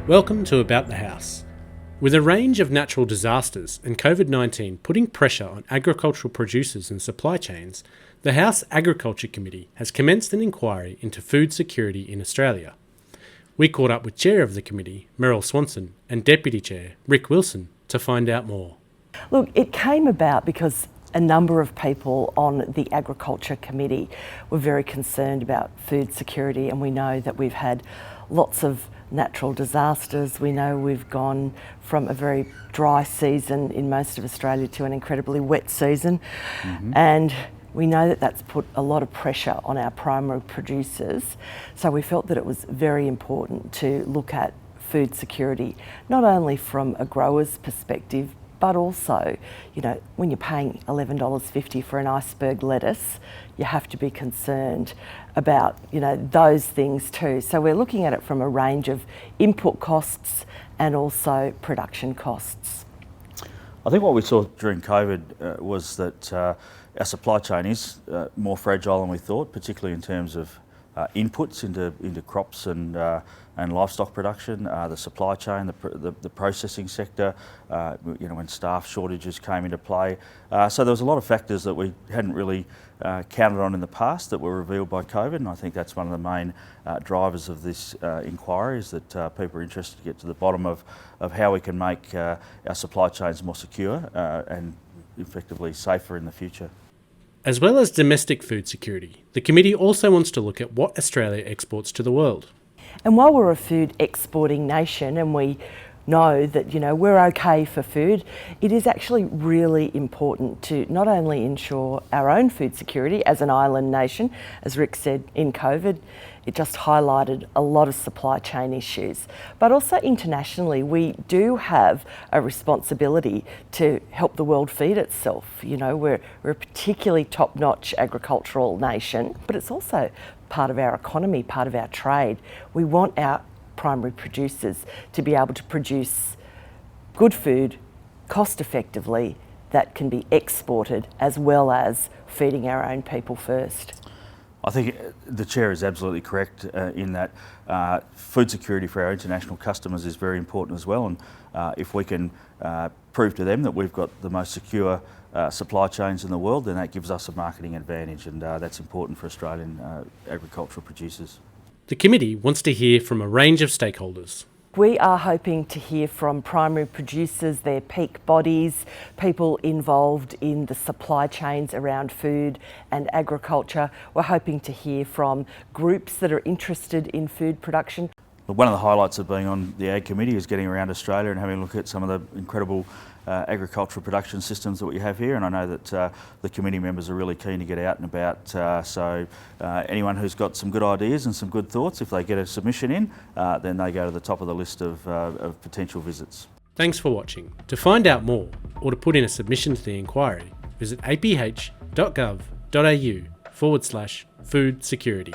Welcome to About the House. With a range of natural disasters and COVID-19 putting pressure on agricultural producers and supply chains, the House Agriculture Committee has commenced an inquiry into food security in Australia. We caught up with Chair of the Committee, Meryl Swanson, and Deputy Chair, Rick Wilson, to find out more. Look, it came about because a number of people on the Agriculture Committee were very concerned about food security, and we know that we've had lots of natural disasters. We know we've gone from a very dry season in most of Australia to an incredibly wet season, and we know that that's put a lot of pressure on our primary producers. So we felt that it was very important to look at food security, not only from a grower's perspective, but also, when you're paying $11.50 for an iceberg lettuce, you have to be concerned about, those things too. So we're looking at it from a range of input costs and also production costs. I think what we saw during COVID was that our supply chain is more fragile than we thought, particularly in terms of inputs into crops and livestock production, the supply chain, the processing sector, when staff shortages came into play. So there was a lot of factors that we hadn't really counted on in the past that were revealed by COVID, and I think that's one of the main drivers of this inquiry, is that people are interested to get to the bottom of how we can make our supply chains more secure and effectively safer in the future. As well as domestic food security, the committee also wants to look at what Australia exports to the world. And while we're a food exporting nation and we know that, we're okay for food, it is actually really important to not only ensure our own food security as an island nation. As Rick said, in COVID, it just highlighted a lot of supply chain issues. But also internationally, we do have a responsibility to help the world feed itself. We're a particularly top-notch agricultural nation, but it's also part of our economy, part of our trade. We want our primary producers to be able to produce good food cost effectively that can be exported, as well as feeding our own people first. I think the Chair is absolutely correct in that food security for our international customers is very important as well, and if we can prove to them that we've got the most secure supply chains in the world, then that gives us a marketing advantage, and that's important for Australian agricultural producers. The committee wants to hear from a range of stakeholders. We are hoping to hear from primary producers, their peak bodies, people involved in the supply chains around food and agriculture. We're hoping to hear from groups that are interested in food production. One of the highlights of being on the Ag Committee is getting around Australia and having a look at some of the incredible agricultural production systems that we have here, and I know that the committee members are really keen to get out and about, so anyone who's got some good ideas and some good thoughts, if they get a submission in, then they go to the top of the list of potential visits. Thanks for watching. To find out more, or to put in a submission to the inquiry, visit aph.gov.au/food security.